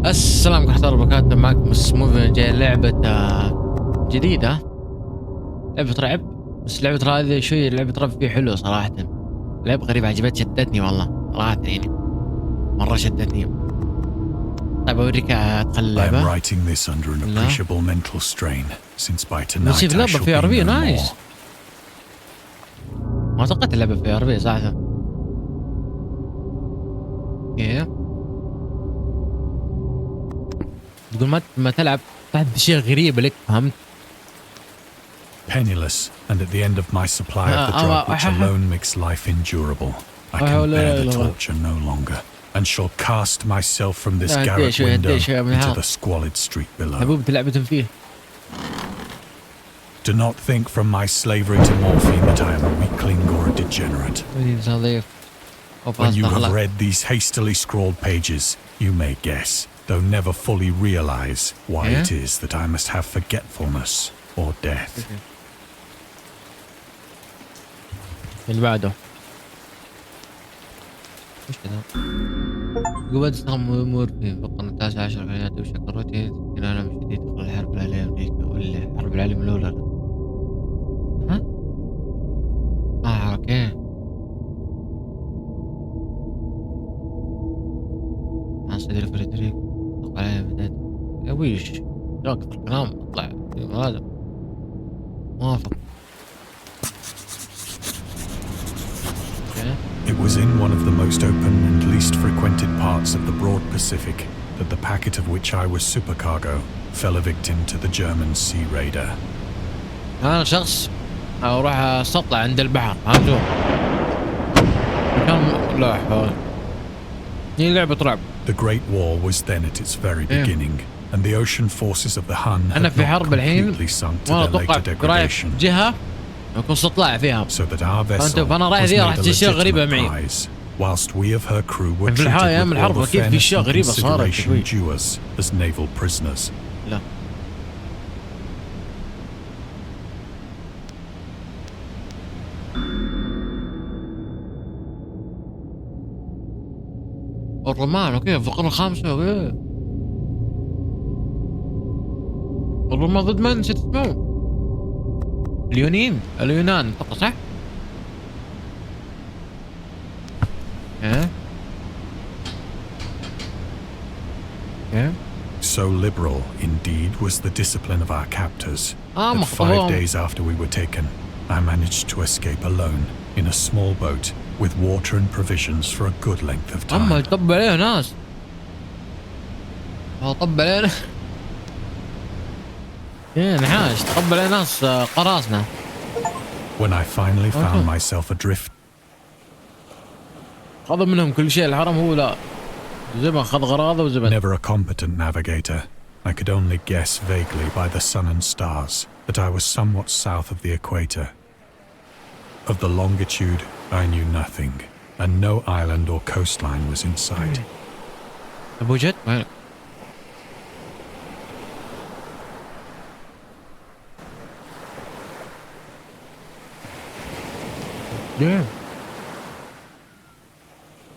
السلام عليكم ورحمة الله وبركاته. معكم سموفي. جاي لعبة جديدة، لعبة رعب. بس لعبة هذه شوي لعبة رعب فيه حلو صراحة. لعبة غريبة عجبت، شدتني والله صراحة، يعني مرة شدتني. طيب أوريك أدخل اللعبة. نشوف لعبة في عربية نايس. ما توقعت اللعبة في عربية صراحة. كيف تقول ما تلعب تحت شيء غريب لك، فهمت؟ Penniless, and at the end of my supply of the drug which alone makes life endurable, I can bear the torture no longer, and shall cast myself from this garret window into the squalid street below. Do not think from my slavery to morphine that I am a weakling or a degenerate. When you have read these hastily scrawled pages, you may guess, though never fully realize, why it is that I must have forgetfulness or death. اللي بعده وش كذا؟ قوات استخدام أمور في القرن التاسع عشر الحياة وشكرته في عالم شديد قبل الحرب العالمية الأمريكية ولا الحرب العالمية الأولى. ها؟ أوكي. عن صديق فريدريك طلع عليه بداية يا ويش جاك في الكلام اطلع هذا موافق. It was in one of the most open and least frequented parts of the broad Pacific that the packet of which I was supercargo fell a victim to the German sea raider. أنا شخص أروح أستطلع عند البحر، فهمتوا؟ مكان لا حول. هي لعبة رعب. The Great War was then at its very beginning, and the ocean forces of the Hun had not completely sunk to their later degradation. جهة يكون استطلاع فيها. So that our vessel was made a legitimate prize, whilst we of her crew were treated with all the fairness and consideration due us as naval prisoners. لا. الرومان اوكي في القرن الخامس اوكي. الرومان ضد من نسيت اسمه؟ اليونان فقط صح؟ So liberal, indeed, was the discipline of our captors that 5 days after we were taken, I managed to escape alone in a small boat with water and provisions for a good length of time. طب عليه ناس. طب علينا. نحاش طب عليه ناس قراصنة. When I finally found myself adrift, خذ منهم كل شيء. الحرم هو لا زبن، خذ غراضه وزبن. Never a competent navigator, I could only guess vaguely by the sun and stars that I was somewhat south of the equator. Of the longitude, I knew nothing, and no island or coastline was in sight. أبو جد؟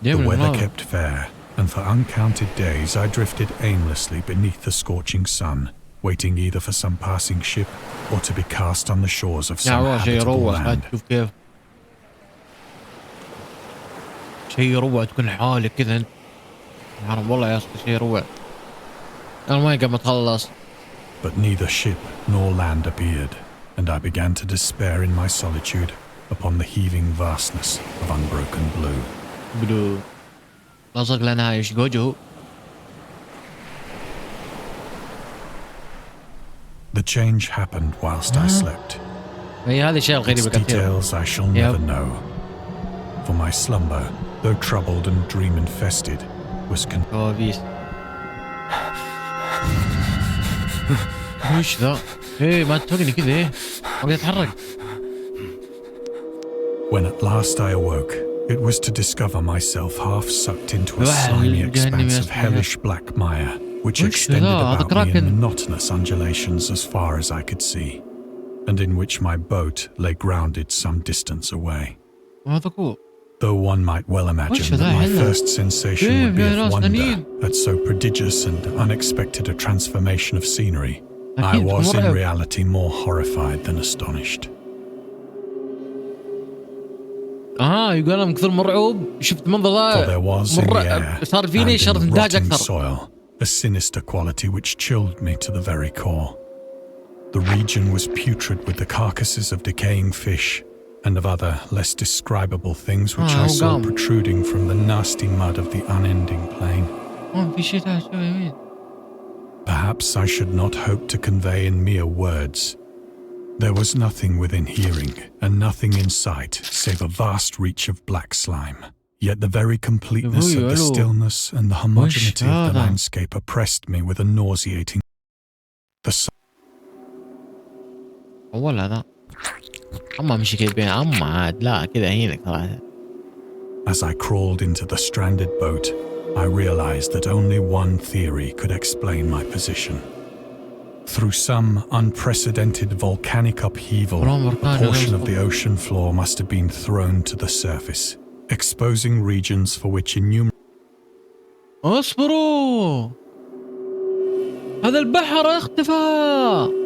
The weather kept fair, and for uncounted days I drifted aimlessly beneath the scorching sun, waiting either for some passing ship or to be cast on the shores of some habitable land. شيء روع تكون حالك كذا انت. والله يا اخي شيء روع. الماي قبل ما تخلص. But neither ship nor land appeared, and I began to despair in my solitude upon the heaving vastness of unbroken blue. blue. لصق لنا ايش جوجو. The change happened whilst I slept. هذه الشيء الغريبة Its details I shall never know. For my slumber, though troubled and dream infested, was كوابيس. وش ذا؟ ما تتوقني كذا ما أقدر أتحرك. When at last I awoke, it was to discover myself half sucked into a slimy expanse of hellish black mire, which extended about me in monotonous undulations as far as I could see, and in which my boat lay grounded some distance away. هذا كو Though one might well imagine that my first sensation would be of wonder at so prodigious and unexpected a transformation of scenery, I was in reality more horrified than astonished. يقول أنا كثر مرعوب شفت منظر For there was in the air صار فيني and شرط in إنتاج rotting أكثر. soil a sinister quality which chilled me to the very core. The region was putrid with the carcasses of decaying fish and of other less describable things which I saw protruding from the nasty mud of the unending plain. Perhaps I should not hope to convey in mere words. There was nothing within hearing and nothing in sight save a vast reach of black slime. Yet the very completeness of the stillness and the homogeneity of the landscape oppressed me with a nauseating. أول هذا أما مش كده بين أما عاد لا كده هينك صراحة. As I crawled into the stranded boat, I realized that only one theory could explain my position. Through some unprecedented volcanic upheaval, a portion of the ocean floor must have been thrown to the surface, exposing regions for which innumerable. اصبروا هذا البحر اختفى.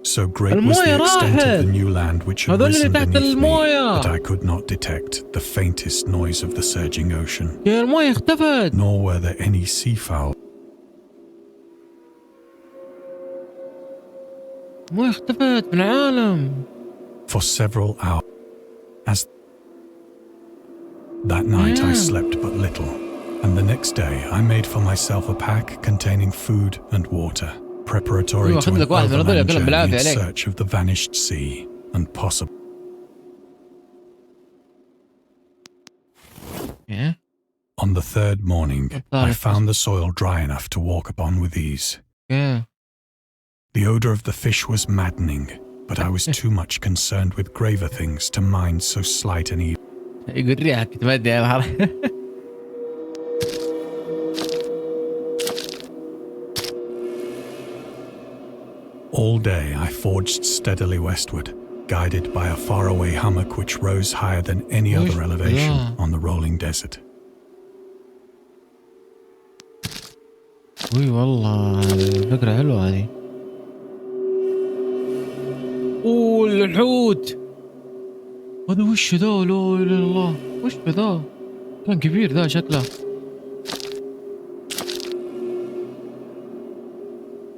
So great was the extent of the new land which had risen beneath me that I could not detect the faintest noise of the surging ocean. Nor were there any seafowl. For several hours. That night I slept but little, and the next day I made for myself a pack containing food and water, preparatory to an overland journey in search of the vanished sea and possible. On the third morning, I found the soil dry enough to walk upon with ease. The odor of the fish was maddening, but I was too much concerned with graver things to mind so slight an evil. All day I forged steadily westward, guided by a faraway hummock which rose higher than any other elevation on the rolling desert. والله الفكرة حلوة هذه. الحوت هذا وش ذا؟ لا اله الا الله، وش ذا؟ كان كبير ذا شكله.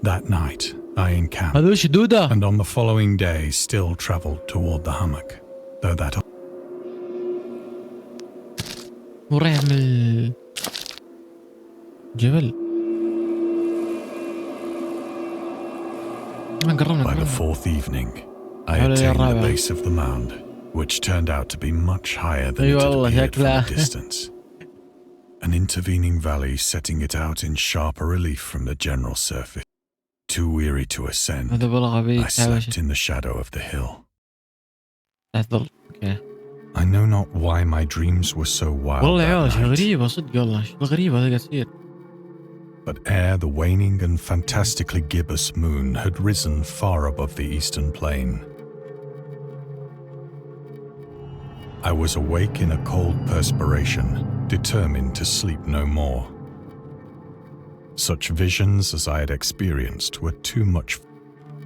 That night I encamped, هذا وش دودة؟ and on the following day still travelled toward the hummock, though that ورايح من الجبل. By the fourth evening, I attained the base of the mound, which turned out to be much higher than it had appeared from a distance. An intervening valley setting it out in sharper relief from the general surface. Too weary to ascend, I slept in the shadow of the hill. I know not why my dreams were so wild that night. But ere the waning and fantastically gibbous moon had risen far above the eastern plain, I was awake in a cold perspiration, determined to sleep no more. Such visions as I had experienced were too much,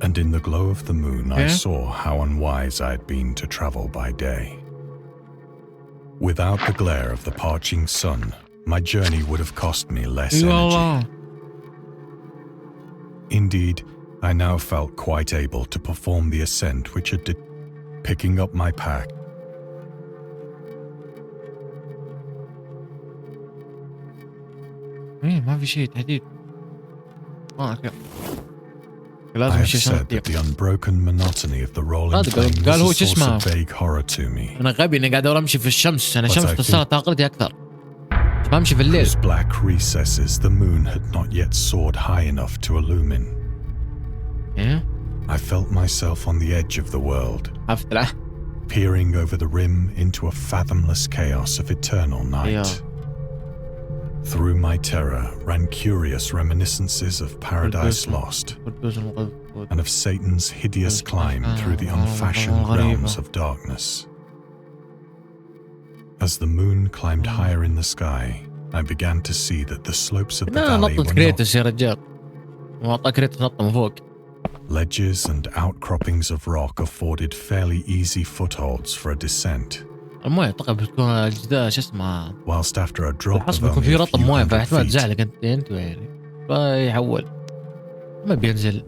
and in the glow of the moon I saw how unwise I had been to travel by day. Without the glare of the parching sun, my journey would have cost me less energy. Indeed, I now felt quite able to perform the ascent which had picking up my pack. ما في شيء تحديد. I have said that the unbroken monotony of the rolling plain was a source of vague horror to me. أنا غبي إني قاعد أمشي في الشمس، أنا شمس كسرت طاقتي أكثر. بمشي في الليل. Those black recesses the moon had not yet soared high enough to illumine. I felt myself on the edge of the world, peering over the rim into a fathomless chaos of eternal night. Through my terror ran curious reminiscences of Paradise Lost and of Satan's hideous climb through the unfashioned realms of darkness. As the moon climbed higher in the sky, I began to see that the slopes of the valley were not. Ledges and outcroppings of rock afforded fairly easy footholds for a descent. المويه اعتقد بتكون شو اسمها Whilst after a drop of بيكون في only a رطب few مويه hundred فاحتمال feet, تزعلك انت يعني فيحول ما بينزل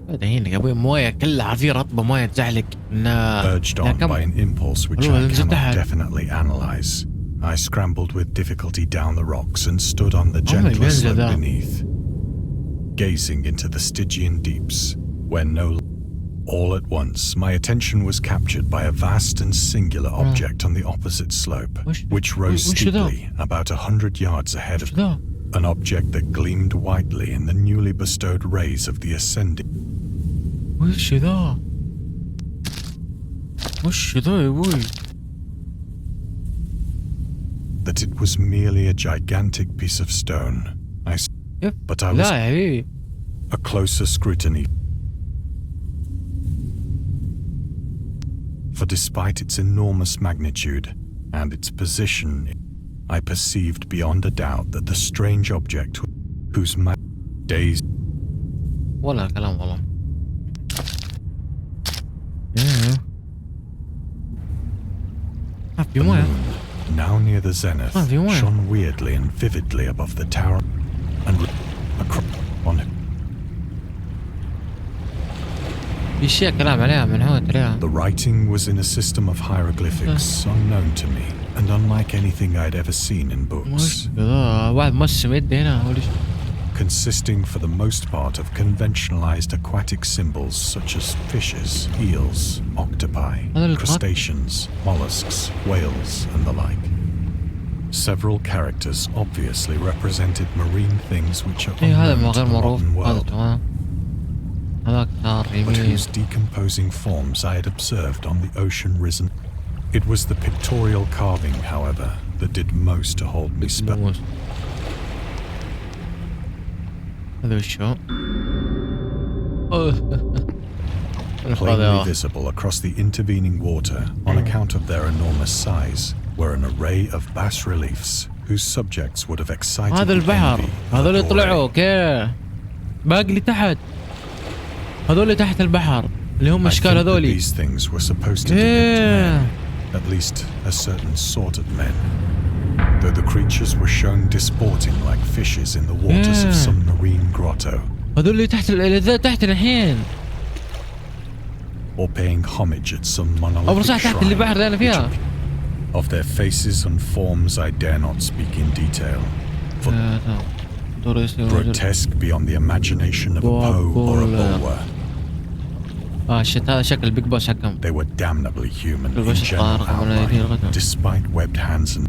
هذا هنا يا ابوي مويه كلها في رطبه مويه تزعلك urged on by an impulse which I cannot definitely analyze. I scrambled with difficulty down the rocks and stood on the gentle slope beneath, gazing into the Stygian deeps, where all at once my attention was captured by a vast and singular object on the opposite slope, which rose steeply about 100 yards ahead of me. An object that gleamed whitely in the newly bestowed rays of the ascending. وش ذا؟ وش ذا يا ابوي؟ That it was merely a gigantic piece of stone. But I was a closer scrutiny. For despite its enormous magnitude and its position, I perceived beyond a doubt that the strange object whose days ولا كلام والله. The moon, now near the zenith, shone weirdly and vividly above the tower and on it. The writing was in a system of hieroglyphics unknown to me and unlike anything I'd ever seen in books. Consisting for the most part of conventionalized aquatic symbols such as fishes, eels, octopi, crustaceans, mollusks, whales, and the like. Several characters obviously represented marine things which are unknown to the modern world, but whose decomposing forms I had observed on the ocean risen. It was the pictorial carving, however, that did most to hold me spell. Plainly visible across the intervening water on account of their enormous size were an array of bas-reliefs whose subjects would have excited هذا البحر هذول طلعوا كيف باقي اللي تحت هذول تحت البحر اللي هم اشكال هذول. These things were supposed to depict men, at least a certain sort of men, though the creatures were shown disporting like fishes in the waters of some marine grotto. هذول اللي تحت الحين. Or paying homage at some monolithic shrine. Of their faces and forms I dare not speak in detail. Grotesque beyond the imagination of a Poe or a Bulwer. هذا شكل البيج بوس حقهم. They were damnably human in general outline, despite webbed hands and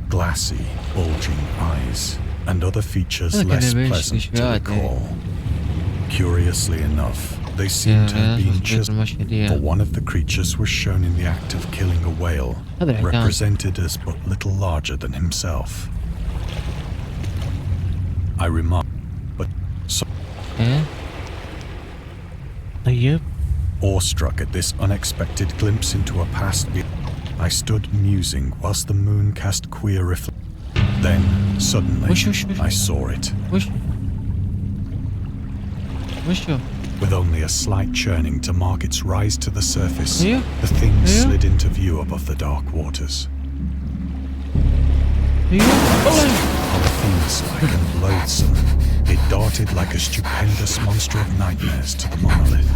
glassy, bulging eyes, and other features less pleasant to recall. Curiously enough, they seemed to have been chiseled, for one of the creatures was shown in the act of killing a whale, represented as but little larger than himself. I remarked, but so awestruck at this unexpected glimpse into a past, I stood musing whilst the moon cast queer reflections. Then, suddenly, I saw it. With only a slight churning to mark its rise to the surface, the thing slid into view above the dark waters. Polyphemus-like and loathsome, it darted like a stupendous monster of nightmares to the monolith,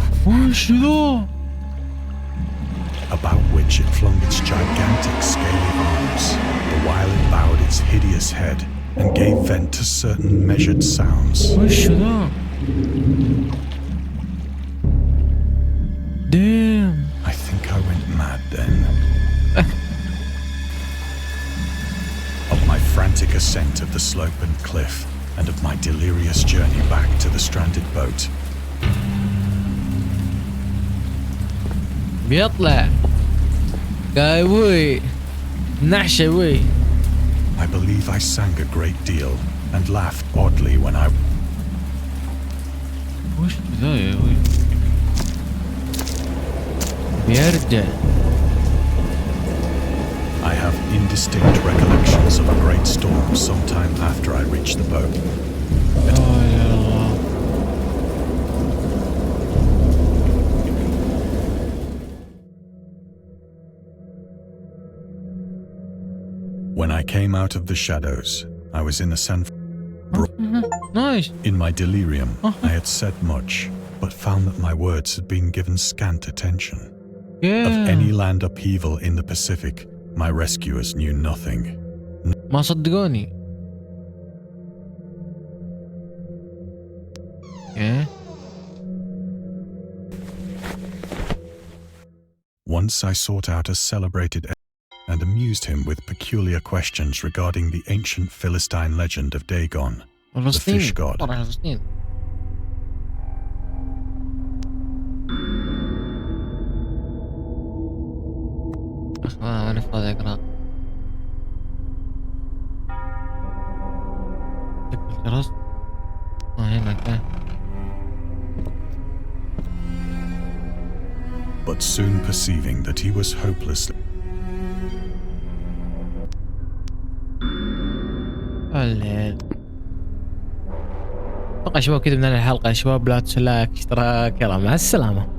about which it flung its gigantic scaly arms, the while it bowed its hideous head and gave vent to certain measured sounds. Damn. I think I went mad then. Of my frantic ascent of the slope and cliff, and of my delirious journey back to the stranded boat. بيطلع قايوي نحشة وي I believe I sang a great deal and laughed oddly when I... وش ذا يا ولد؟ بيرجع. I have indistinct recollections of a great storm sometime after I reached the boat. يا الله. When I came out of the shadows, I was in a Nice. In my delirium, I had said much, but found that my words had been given scant attention. Of any land upheaval in the Pacific, my rescuers knew nothing. ما صدقوني. Once I sought out a celebrated and amused him with peculiar questions regarding the ancient Philistine legend of Dagon, the fish god. ما نفضل اقرا. الجرس. هنا. But soon perceiving that he was hopelessly... اتوقع شباب كذا من الحلقة يا شباب، لا تنسوا لايك اشتراك، يلا مع السلامة.